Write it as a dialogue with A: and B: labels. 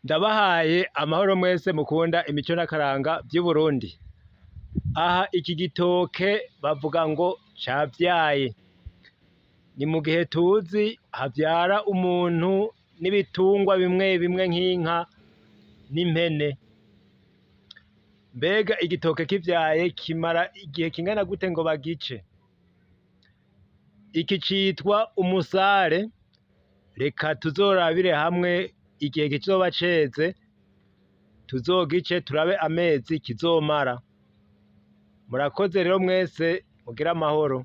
A: Ndabahaye amahoro mwese mukunda imico n'akaranga vy'Uburundi. Aha iki gitoke bavuga ngo cavyaye. Ni mu gihe tuzi havyara umuntu n'ibitungwa bimwe bimwe nk'inka n'impene. Mbega igitoke kivyaye kimara igihe kingana gute ngo bagice? Iki citwa umusare. Reka tuzorabire hamwe igihe kizoba ceze, tuzogice turabe amezi kizomara. Murakoze rero mwese, mugire amahoro.